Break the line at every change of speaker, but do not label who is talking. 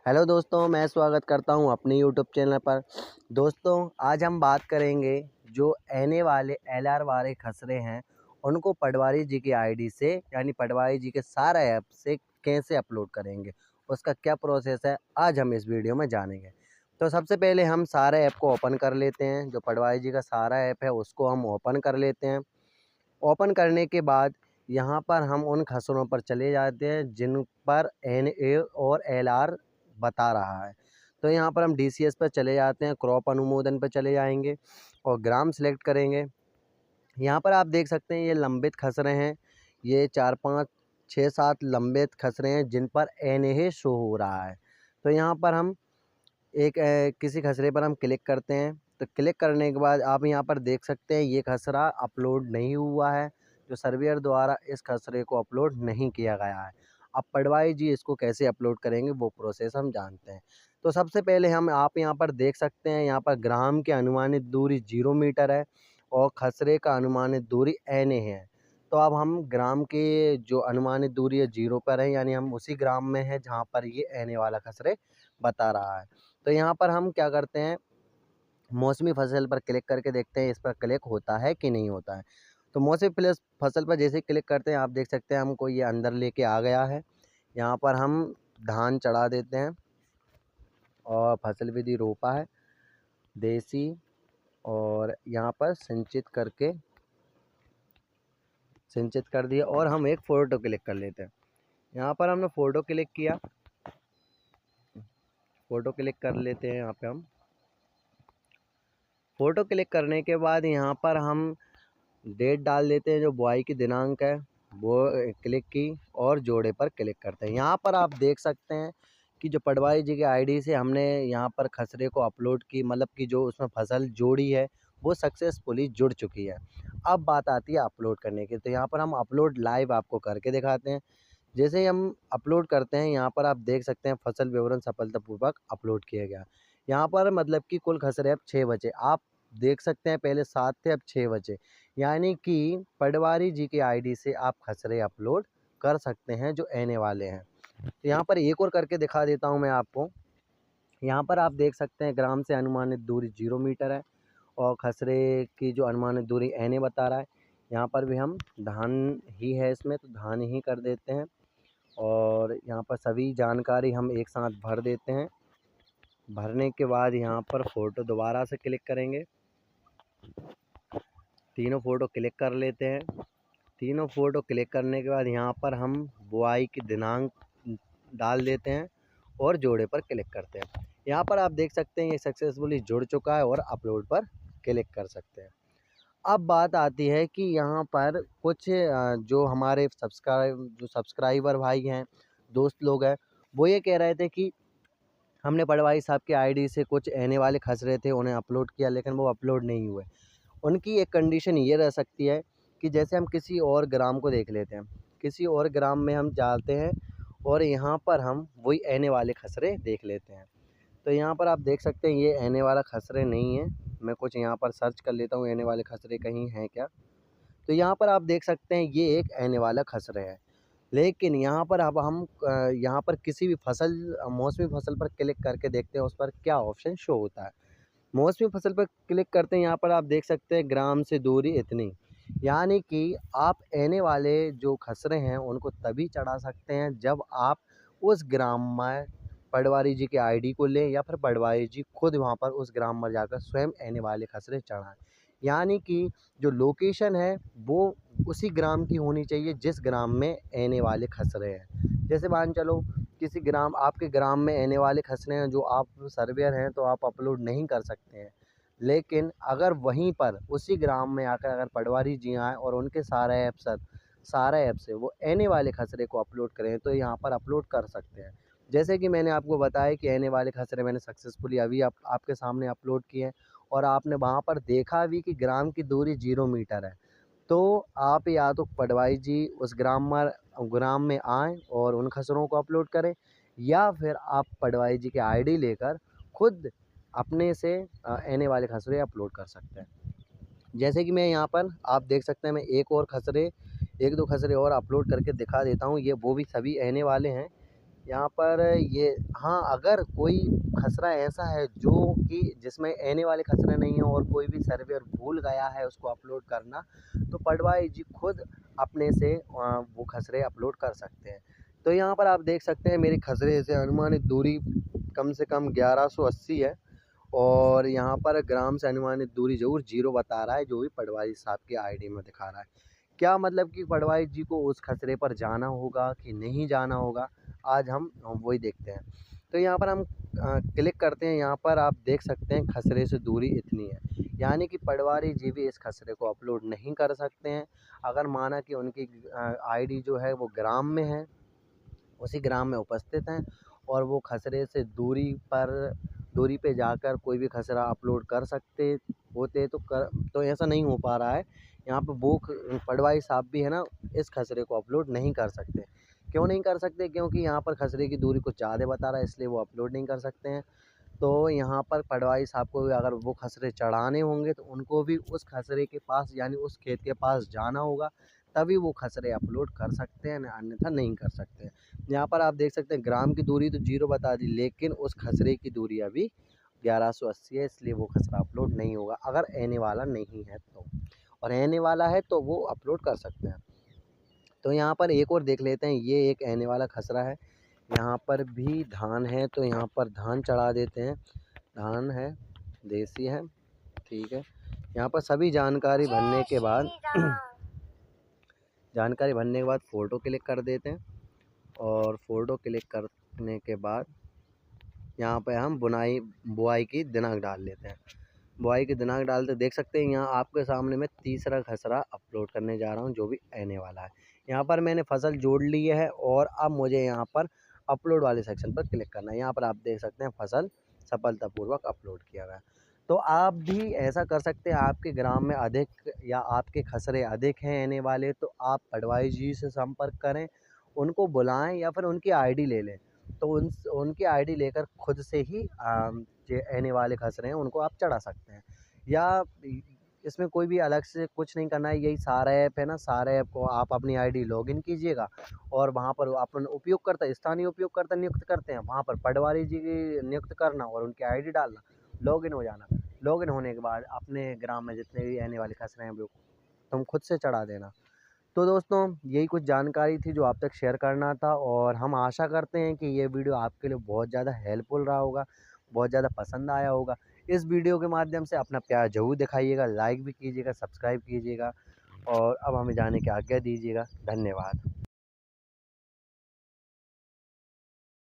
Hello दोस्तों, मैं स्वागत करता हूं अपने यूट्यूब चैनल पर। दोस्तों, आज हम बात करेंगे जो आने वाले एलआर वाले खसरे हैं, उनको पटवारी जी की आईडी से यानी पटवारी जी के सारा ऐप से कैसे अपलोड करेंगे, उसका क्या प्रोसेस है, आज हम इस वीडियो में जानेंगे। तो सबसे पहले हम सारे ऐप को ओपन कर लेते हैं। जो पटवारी जी का सारा ऐप है उसको हम ओपन कर लेते हैं। ओपन करने के बाद यहाँ पर हम उन खसरों पर चले जाते हैं जिन पर एनए और एलआर बता रहा है। तो यहाँ पर हम डीसीएस पर चले जाते हैं, क्रॉप अनुमोदन पर चले जाएंगे और ग्राम सेलेक्ट करेंगे। यहाँ पर आप देख सकते हैं ये लंबित खसरे हैं, ये 4 5 6 7 लंबित खसरे हैं जिन पर एनए शो हो रहा है। तो यहाँ पर हम किसी खसरे पर हम क्लिक करते हैं। तो क्लिक करने के बाद आप यहाँ पर देख सकते हैं ये खसरा अपलोड नहीं हुआ है, जो सर्वेयर द्वारा इस खसरे को अपलोड नहीं किया गया है। अब पटवारी जी इसको कैसे अपलोड करेंगे वो प्रोसेस हम जानते हैं। तो सबसे पहले आप यहाँ पर देख सकते हैं, यहाँ पर ग्राम की अनुमानित दूरी 0 मीटर है और खसरे का अनुमानित दूरी एन है। तो अब हम ग्राम के जो अनुमानित दूरी है 0 पर है, यानी हम उसी ग्राम में है जहाँ पर ये एन वाला खसरे बता रहा है। तो यहाँ पर हम क्या करते हैं, मौसमी फसल पर क्लिक करके देखते हैं इस पर क्लिक होता है कि नहीं होता है। तो मौसमी प्लस फसल पर जैसे ही क्लिक करते हैं आप देख सकते हैं हमको ये अंदर लेके आ गया है। यहाँ पर हम धान चढ़ा देते हैं और फसल विधि रोपा है देसी, और यहाँ पर सिंचित कर दिया और हम एक फ़ोटो क्लिक कर लेते हैं। यहाँ पर हमने फ़ोटो क्लिक किया, फ़ोटो क्लिक कर लेते हैं। यहाँ पे हम फ़ोटो क्लिक करने के बाद यहाँ पर हम डेट डाल देते हैं, जो बुआई की दिनांक है वो क्लिक की और जोड़े पर क्लिक करते हैं। यहाँ पर आप देख सकते हैं कि जो पटवारी जी के आईडी से हमने यहाँ पर खसरे को अपलोड की, मतलब कि जो उसमें फसल जोड़ी है वो सक्सेसफुली जुड़ चुकी है। अब बात आती है अपलोड करने की। तो यहाँ पर हम अपलोड लाइव आपको करके दिखाते हैं। जैसे ही हम अपलोड करते हैं यहाँ पर आप देख सकते हैं फसल विवरण सफलतापूर्वक अपलोड किया गया। यहाँ पर मतलब कि कुल खसरे अब 6 बचे। आप देख सकते हैं पहले 7 थे, अब 6 बचे। यानी कि पटवारी जी की आईडी से आप खसरे अपलोड कर सकते हैं जो आने वाले हैं। तो यहाँ पर एक और करके दिखा देता हूँ मैं आपको। यहाँ पर आप देख सकते हैं ग्राम से अनुमानित दूरी 0 मीटर है और खसरे की जो अनुमानित दूरी एन बता रहा है। यहाँ पर भी हम धान ही है इसमें, तो धान ही कर देते हैं और यहाँ पर सभी जानकारी हम एक साथ भर देते हैं। भरने के बाद यहाँ पर फ़ोटो दोबारा से क्लिक करेंगे, तीनों फ़ोटो क्लिक कर लेते हैं। तीनों फ़ोटो क्लिक करने के बाद यहाँ पर हम बुआई की दिनांक डाल देते हैं और जोड़े पर क्लिक करते हैं। यहाँ पर आप देख सकते हैं ये सक्सेसफुली जुड़ चुका है और अपलोड पर क्लिक कर सकते हैं। अब बात आती है कि यहाँ पर कुछ जो हमारे सब्सक्राइबर भाई हैं, दोस्त लोग हैं, वो ये कह रहे थे कि हमने पटवारी साहब की आईडी से कुछ आने वाले खस रहे थे, उन्हें अपलोड किया लेकिन वो अपलोड नहीं हुए। उनकी एक कंडीशन ये रह सकती है कि जैसे हम किसी और ग्राम को देख लेते हैं, किसी और ग्राम में हम जाते हैं और यहाँ पर हम वही आने वाले खसरे देख लेते हैं। तो यहाँ पर आप देख सकते हैं ये आने वाला खसरे नहीं है। मैं कुछ यहाँ पर सर्च कर लेता हूँ आने वाले खसरे कहीं हैं क्या। तो यहाँ पर आप देख सकते हैं ये एक आने वाला खसरे है। लेकिन यहाँ पर अब हम यहाँ पर किसी भी मौसमी फसल पर क्लिक करके देखते हैं उस पर क्या ऑप्शन शो होता है। मौसमी फसल पर क्लिक करते हैं, यहाँ पर आप देख सकते हैं ग्राम से दूरी इतनी, यानी कि आप आने वाले जो खसरे हैं उनको तभी चढ़ा सकते हैं जब आप उस ग्राम में पटवारी जी के आईडी को लें या फिर पटवारी जी खुद वहाँ पर उस ग्राम में जाकर स्वयं आने वाले खसरे चढ़ाएं। यानी कि जो लोकेशन है वो उसी ग्राम की होनी चाहिए जिस ग्राम में आने वाले खसरे हैं। जैसे मान चलो किसी ग्राम आपके ग्राम में आने वाले खसरे हैं, जो आप सर्वेयर हैं तो आप अपलोड नहीं कर सकते हैं। लेकिन अगर वहीं पर उसी ग्राम में आकर अगर पटवारी जी आएँ और उनके सारा ऐप से वो आने वाले खसरे को अपलोड करें तो यहाँ पर अपलोड कर सकते हैं। जैसे कि मैंने आपको बताया कि आने वाले खसरे मैंने सक्सेसफुली अभी आपके सामने अपलोड किए हैं और आपने वहाँ पर देखा भी कि ग्राम की दूरी 0 मीटर है। तो आप या तो पटवारी जी उस ग्राम में आएँ और उन खसरों को अपलोड करें, या फिर आप पटवारी जी की आईडी लेकर खुद अपने से आने वाले खसरे अपलोड कर सकते हैं। जैसे कि मैं यहाँ पर आप देख सकते हैं मैं एक दो खसरे और अपलोड करके दिखा देता हूँ। ये वो भी सभी आने वाले हैं यहाँ पर ये हाँ, अगर कोई खसरा ऐसा है जो कि जिसमें आने वाले खसरे नहीं हैं और कोई भी सर्वेयर भूल गया है उसको अपलोड करना, तो पटवारी जी खुद अपने से वो खसरे अपलोड कर सकते हैं। तो यहाँ पर आप देख सकते हैं मेरे खसरे से अनुमानित दूरी कम से कम 1180 है और यहाँ पर ग्राम से अनुमानित दूरी ज़रूर 0 बता रहा है, जो भी पटवारी साहब की आईडी में दिखा रहा है। क्या मतलब कि पटवारी जी को उस खसरे पर जाना होगा कि नहीं जाना होगा, आज हम वही देखते हैं। तो यहाँ पर हम क्लिक करते हैं, यहाँ पर आप देख सकते हैं खसरे से दूरी इतनी है, यानी कि पटवारी जी भी इस खसरे को अपलोड नहीं कर सकते हैं। अगर माना कि उनकी आईडी जो है वो ग्राम में है, उसी ग्राम में उपस्थित हैं और वो खसरे से दूरी पे जाकर कोई भी खसरा अपलोड कर सकते होते तो ऐसा नहीं हो पा रहा है। यहाँ पे वो पटवारी साहब भी है ना, इस खसरे को अपलोड नहीं कर सकते। क्यों नहीं कर सकते? क्योंकि यहाँ पर खसरे की दूरी कुछ ज़्यादा बता रहा है, इसलिए वो अपलोड नहीं कर सकते हैं। तो यहाँ पर पटवारी साहब को भी अगर वो खसरे चढ़ाने होंगे तो उनको भी उस खसरे के पास यानी उस खेत के पास जाना होगा, तभी वो खसरे अपलोड कर सकते हैं, अन्यथा नहीं कर सकते। यहाँ पर आप देख सकते हैं ग्राम की दूरी तो 0 बता दी, लेकिन उस खसरे की दूरी अभी 1180 है, इसलिए वो खसरा अपलोड नहीं होगा अगर आने वाला नहीं है तो। और आने वाला है तो वो अपलोड कर सकते हैं। तो यहाँ पर एक और देख लेते हैं, ये एक आने वाला खसरा है। यहाँ पर भी धान है, तो यहाँ पर धान चढ़ा देते हैं। धान है, देसी है, ठीक है। यहाँ पर सभी जानकारी भरने के बाद फ़ोटो क्लिक कर देते हैं और फ़ोटो क्लिक करने के बाद यहाँ पे हम बुआई की दिनांक डाल लेते हैं। बुआई की दिनांक डालते देख सकते हैं यहाँ आपके सामने मैं तीसरा खसरा अपलोड करने जा रहा हूँ, जो भी आने वाला है। यहाँ पर मैंने फसल जोड़ ली है और अब मुझे यहाँ पर अपलोड वाले सेक्शन पर क्लिक करना है। यहाँ पर आप देख सकते हैं फसल सफलतापूर्वक अपलोड किया गया। तो आप भी ऐसा कर सकते हैं, आपके ग्राम में अधिक या आपके खसरे अधिक हैं आने वाले, तो आप पटवारी जी से संपर्क करें, उनको बुलाएँ या फिर उनकी आईडी ले लें। तो उनकी आईडी लेकर खुद से ही जो आने वाले खसरे हैं उनको आप चढ़ा सकते हैं। या इसमें कोई भी अलग से कुछ नहीं करना है, यही सारा ऐप है ना, सारे ऐप को आप अपनी आईडी लॉगिन कीजिएगा और वहाँ पर अपन उपयोगकर्ता स्थानीय उपयोगकर्ता नियुक्त करते हैं, वहाँ पर पटवारी जी की नियुक्त करना और उनकी आईडी डालना, लॉगिन हो जाना। लॉगिन होने के बाद अपने ग्राम में जितने भी आने वाले खसरे हैं वो तुम खुद से चढ़ा देना। तो दोस्तों यही कुछ जानकारी थी जो आप तक शेयर करना था और हम आशा करते हैं कि ये वीडियो आपके लिए बहुत ज़्यादा हेल्पफुल रहा होगा, बहुत ज़्यादा पसंद आया होगा। इस वीडियो के माध्यम से अपना प्यार ज़रूर दिखाइएगा, लाइक भी कीजिएगा, सब्सक्राइब कीजिएगा और अब हमें जाने की आज्ञा दीजिएगा। धन्यवाद।